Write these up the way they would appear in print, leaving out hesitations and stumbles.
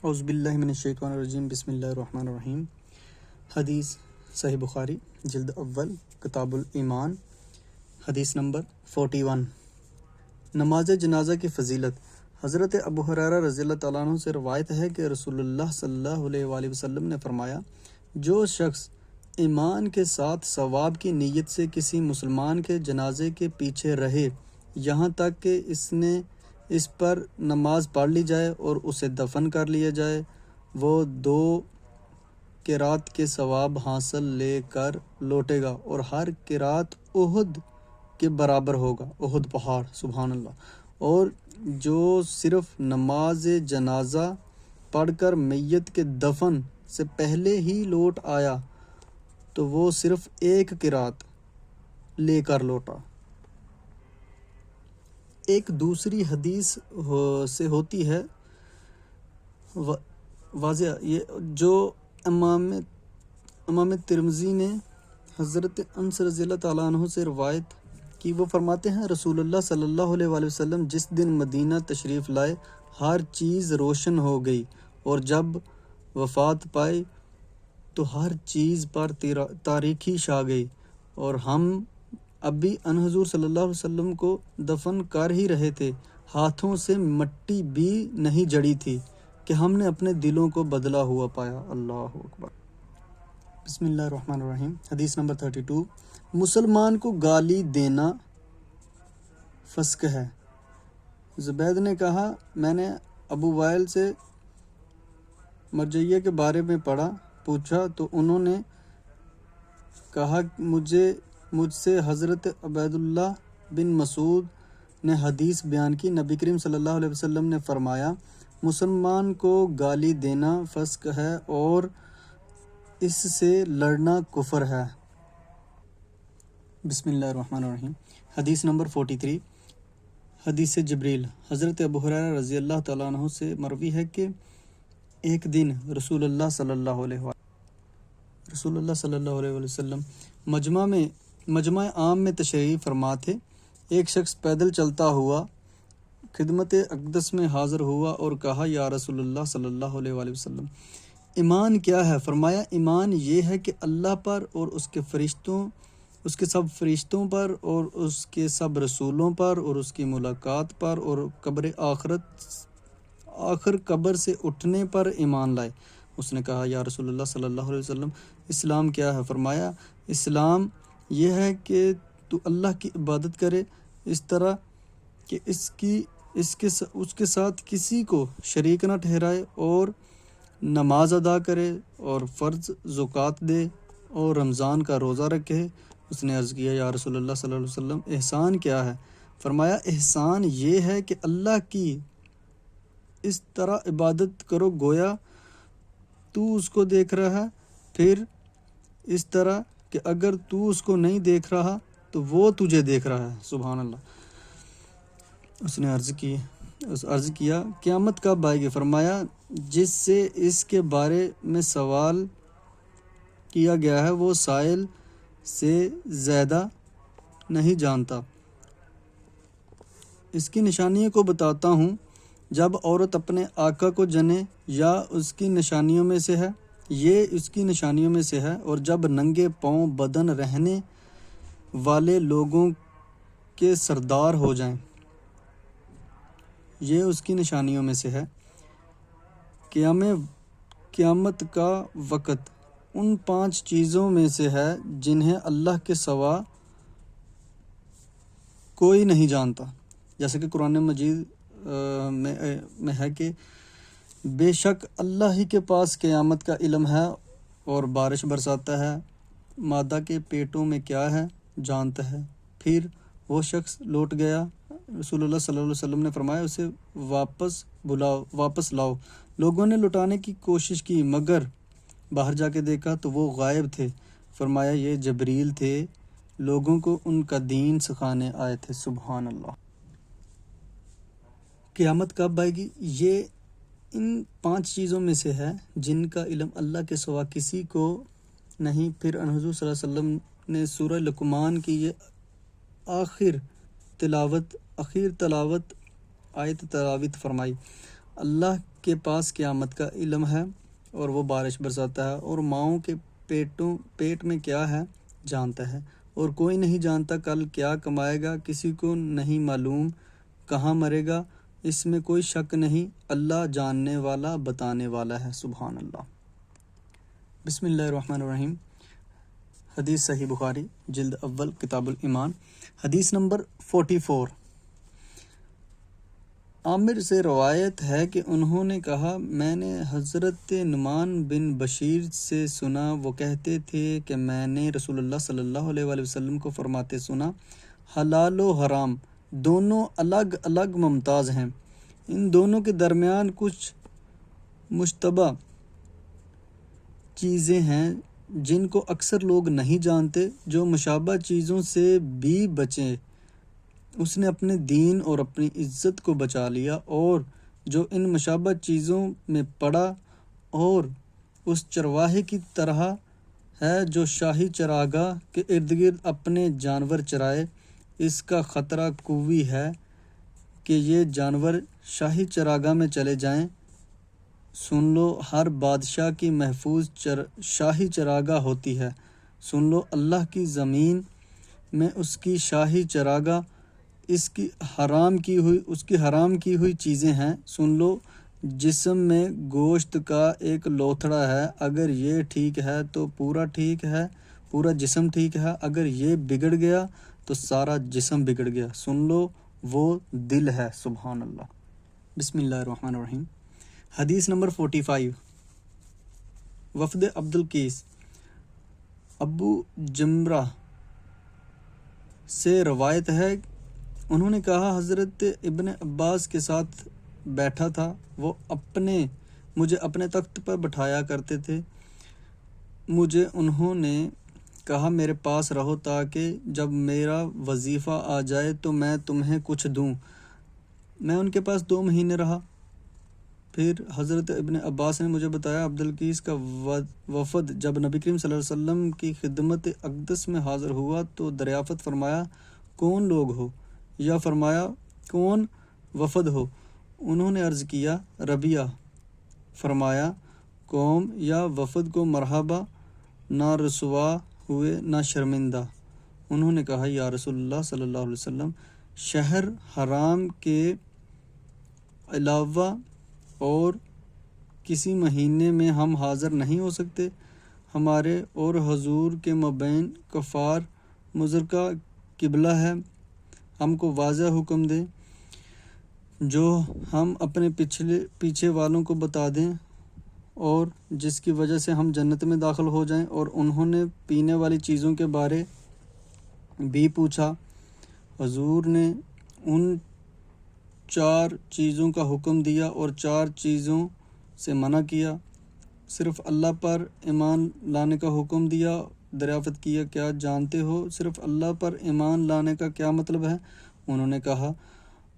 اعوذ باللہ من الشیطان الرجیم، بسم اللہ الرحمن الرحیم۔ حدیث صحیح بخاری جلد اول کتاب الایمان، حدیث نمبر 41۔ نماز جنازہ کی فضیلت۔ حضرت ابو ہریرہ رضی اللہ تعالیٰ عنہ سے روایت ہے کہ رسول اللہ صلی اللہ علیہ وآلہ وسلم نے فرمایا، جو شخص ایمان کے ساتھ ثواب کی نیت سے کسی مسلمان کے جنازے کے پیچھے رہے یہاں تک کہ اس پر نماز پڑھ لی جائے اور اسے دفن کر لیا جائے، وہ 2 قرات کے ثواب حاصل لے کر لوٹے گا اور ہر قرات احد کے برابر ہوگا، احد پہاڑ، سبحان اللہ۔ اور جو صرف نماز جنازہ پڑھ کر میت کے دفن سے پہلے ہی لوٹ آیا تو وہ صرف 1 قرات لے کر لوٹا۔ ایک دوسری حدیث سے ہوتی ہے واضح یہ جو امام ترمذی نے حضرت انس رضی اللہ تعالیٰ عنہ سے روایت کی۔ وہ فرماتے ہیں، رسول اللہ صلی اللہ علیہ وآلہ وسلم جس دن مدینہ تشریف لائے ہر چیز روشن ہو گئی، اور جب وفات پائی تو ہر چیز پر تاریکی چھا گئی، اور ہم ابھی ان حضور صلی اللہ علیہ وسلم کو دفن کر ہی رہے تھے، ہاتھوں سے مٹی بھی نہیں جڑی تھی کہ ہم نے اپنے دلوں کو بدلا ہوا پایا۔ اللہ اکبر۔ بسم اللہ الرحمن الرحیم۔ حدیث نمبر 32۔ مسلمان کو گالی دینا فسق ہے۔ زبید نے کہا، میں نے ابو وائل سے مرجعیہ کے بارے میں پوچھا تو انہوں نے کہا، مجھ سے حضرت عبید اللہ بن مسعود نے حدیث بیان کی، نبی کریم صلی اللہ علیہ وسلم نے فرمایا، مسلمان کو گالی دینا فسق ہے اور اس سے لڑنا کفر ہے۔ بسم اللہ الرحمن الرحیم۔ حدیث نمبر 43۔ حدیث جبریل۔ حضرت ابو ہریرہ رضی اللہ تعالیٰ عنہ سے مروی ہے کہ ایک دن رسول اللہ صلی اللہ علیہ وسلم مجمع عام میں تشریف فرما تھے۔ ایک شخص پیدل چلتا ہوا خدمت اقدس میں حاضر ہوا اور کہا، یا رسول اللہ صلی اللہ علیہ وآلہ وسلم، ایمان کیا ہے؟ فرمایا، ایمان یہ ہے کہ اللہ پر اور اس کے سب فرشتوں پر اور اس کے سب رسولوں پر اور اس کی ملاقات پر اور آخر قبر سے اٹھنے پر ایمان لائے۔ اس نے کہا، یا رسول اللہ صلی اللہ علیہ وسلم، اسلام کیا ہے؟ فرمایا، اسلام یہ ہے کہ تو اللہ کی عبادت کرے اس طرح کہ اس کے ساتھ کسی کو شریک نہ ٹھہرائے، اور نماز ادا کرے اور فرض زکوٰۃ دے اور رمضان کا روزہ رکھے۔ اس نے عرض کیا، یا رسول اللہ صلی اللہ علیہ وسلم، احسان کیا ہے؟ فرمایا، احسان یہ ہے کہ اللہ کی اس طرح عبادت کرو گویا تو اس کو دیکھ رہا ہے، پھر اس طرح کہ اگر تو اس کو نہیں دیکھ رہا تو وہ تجھے دیکھ رہا ہے۔ سبحان اللہ۔ اس نے عرض کیا، قیامت کب آئے گی؟ فرمایا، جس سے اس کے بارے میں سوال کیا گیا ہے وہ سائل سے زیادہ نہیں جانتا۔ اس کی نشانیوں کو بتاتا ہوں، جب عورت اپنے آقا کو جنے یا اس کی نشانیوں میں سے ہے، یہ اس کی نشانیوں میں سے ہے، اور جب ننگے پاؤں بدن رہنے والے لوگوں کے سردار ہو جائیں، یہ اس کی نشانیوں میں سے ہے۔ قیامت کا وقت ان 5 چیزوں میں سے ہے جنہیں اللہ کے سوا کوئی نہیں جانتا، جیسے کہ قرآن مجید میں ہے کہ بے شک اللہ ہی کے پاس قیامت کا علم ہے اور بارش برساتا ہے، مادہ کے پیٹوں میں کیا ہے جانتا ہے۔ پھر وہ شخص لوٹ گیا، رسول اللہ صلی اللہ علیہ وسلم نے فرمایا، اسے واپس لاؤ۔ لوگوں نے لٹانے کی کوشش کی مگر باہر جا کے دیکھا تو وہ غائب تھے۔ فرمایا، یہ جبریل تھے، لوگوں کو ان کا دین سکھانے آئے تھے۔ سبحان اللہ۔ قیامت کب آئے گی؟ یہ ان 5 چیزوں میں سے ہے جن کا علم اللہ کے سوا کسی کو نہیں۔ پھر حضور صلی اللہ علیہ وسلم نے سورہ لقمان کی یہ آخر تلاوت آیت فرمائی، اللہ کے پاس قیامت کا علم ہے اور وہ بارش برساتا ہے، اور ماؤں کے پیٹ میں کیا ہے جانتا ہے، اور کوئی نہیں جانتا کل کیا کمائے گا، کسی کو نہیں معلوم کہاں مرے گا، اس میں کوئی شک نہیں، اللہ جاننے والا بتانے والا ہے۔ سبحان اللہ۔ بسم اللہ الرحمن الرحیم۔ حدیث صحیح بخاری جلد اول کتاب الایمان، حدیث نمبر 44۔ عامر سے روایت ہے کہ انہوں نے کہا، میں نے حضرت نعمان بن بشیر سے سنا، وہ کہتے تھے کہ میں نے رسول اللہ صلی اللہ علیہ وآلہ وسلم کو فرماتے سنا، حلال و حرام دونوں الگ الگ ممتاز ہیں، ان دونوں کے درمیان کچھ مشتبہ چیزیں ہیں جن کو اکثر لوگ نہیں جانتے، جو مشابہ چیزوں سے بھی بچے اس نے اپنے دین اور اپنی عزت کو بچا لیا، اور جو ان مشابہ چیزوں میں پڑا اور اس چرواہے کی طرح ہے جو شاہی چراگاہ کے ارد گرد اپنے جانور چرائے، اس کا خطرہ قوی ہے کہ یہ جانور شاہی چراگاہ میں چلے جائیں۔ سن لو، ہر بادشاہ کی محفوظ شاہی چراگاہ ہوتی ہے، سن لو، اللہ کی زمین میں اس کی شاہی چراگاہ، اس کی حرام کی ہوئی چیزیں ہیں، سن لو، جسم میں گوشت کا ایک لوتھڑا ہے، اگر یہ ٹھیک ہے تو پورا جسم ٹھیک ہے، اگر یہ بگڑ گیا تو سارا جسم بگڑ گیا، سن لو، وہ دل ہے۔ سبحان اللہ۔ بسم اللہ الرحمن الرحیم۔ حدیث نمبر 45۔ وفد عبدالقیس ابو جمرہ سے روایت ہے، انہوں نے کہا، حضرت ابن عباس کے ساتھ بیٹھا تھا، وہ مجھے اپنے تخت پر بٹھایا کرتے تھے، مجھے انہوں نے کہا، میرے پاس رہو تاکہ جب میرا وظیفہ آ جائے تو میں تمہیں کچھ دوں۔ میں ان کے پاس 2 مہینے رہا، پھر حضرت ابن عباس نے مجھے بتایا، عبدالقیس کا وفد جب نبی کریم صلی اللہ علیہ وسلم کی خدمت اقدس میں حاضر ہوا تو دریافت فرمایا، کون لوگ ہو، یا فرمایا کون وفد ہو؟ انہوں نے عرض کیا، ربیہ۔ فرمایا، قوم یا وفد کو مرحبا، نہ رسوا ہوئے نہ شرمندہ۔ انہوں نے کہا، یا رسول اللہ صلی اللہ علیہ وسلم، شہر حرام کے علاوہ اور کسی مہینے میں ہم حاضر نہیں ہو سکتے، ہمارے اور حضور کے مابین کفار مشترکہ قبلہ ہے، ہم کو واضح حکم دیں جو ہم اپنے پیچھے والوں کو بتا دیں اور جس کی وجہ سے ہم جنت میں داخل ہو جائیں۔ اور انہوں نے پینے والی چیزوں کے بارے بھی پوچھا، حضور نے ان 4 چیزوں کا حکم دیا اور 4 چیزوں سے منع کیا، صرف اللہ پر ایمان لانے کا حکم دیا۔ دریافت کیا، کیا جانتے ہو صرف اللہ پر ایمان لانے کا کیا مطلب ہے؟ انہوں نے کہا،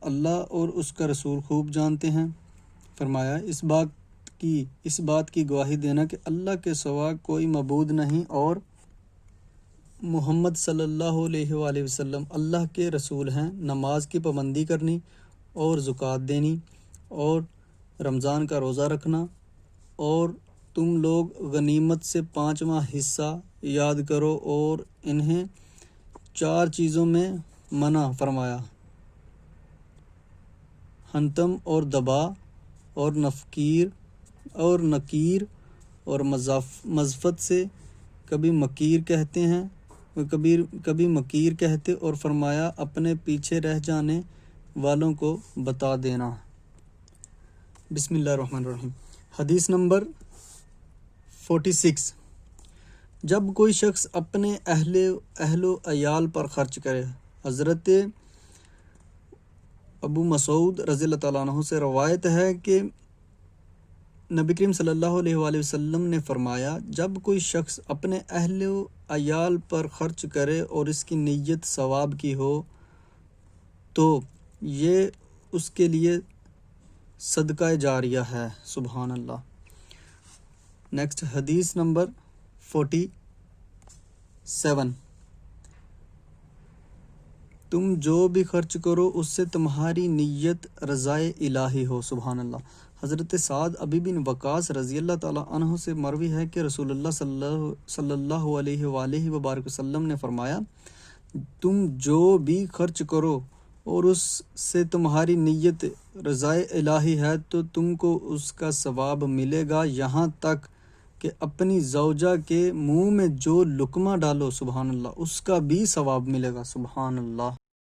اللہ اور اس کا رسول خوب جانتے ہیں۔ فرمایا، اس بات کی گواہی دینا کہ اللہ کے سوا کوئی معبود نہیں اور محمد صلی اللہ علیہ وآلہ وسلم اللہ کے رسول ہیں، نماز کی پابندی کرنی اور زکوٰۃ دینی اور رمضان کا روزہ رکھنا، اور تم لوگ غنیمت سے 5واں حصہ یاد کرو، اور انہیں 4 چیزوں میں منع فرمایا، حنطم اور دبا اور نکیر اور مزفت سے، کبھی مکیر کہتے، اور فرمایا، اپنے پیچھے رہ جانے والوں کو بتا دینا۔ بسم اللہ الرحمن الرحیم۔ حدیث نمبر 46۔ جب کوئی شخص اپنے اہل و عیال پر خرچ کرے، حضرت ابو مسعود رضی اللہ تعالیٰ عنہ سے روایت ہے کہ نبی کریم صلی اللہ علیہ وآلہ وسلم نے فرمایا، جب کوئی شخص اپنے اہل و عیال پر خرچ کرے اور اس کی نیت ثواب کی ہو تو یہ اس کے لیے صدقہ جاریہ ہے۔ سبحان اللہ۔ نیکسٹ حدیث نمبر 47۔ تم جو بھی خرچ کرو اس سے تمہاری نیت رضائے الہی ہو۔ سبحان اللہ۔ حضرت سعد ابی بن وقاص رضی اللہ تعالیٰ عنہ سے مروی ہے کہ رسول اللہ صلی اللہ علیہ وآلہ وبارک وسلم نے فرمایا، تم جو بھی خرچ کرو اور اس سے تمہاری نیت رضائے الہی ہے تو تم کو اس کا ثواب ملے گا، یہاں تک کہ اپنی زوجہ کے منہ میں جو لقمہ ڈالو سبحان اللہ اس کا بھی ثواب ملے گا، سبحان اللہ۔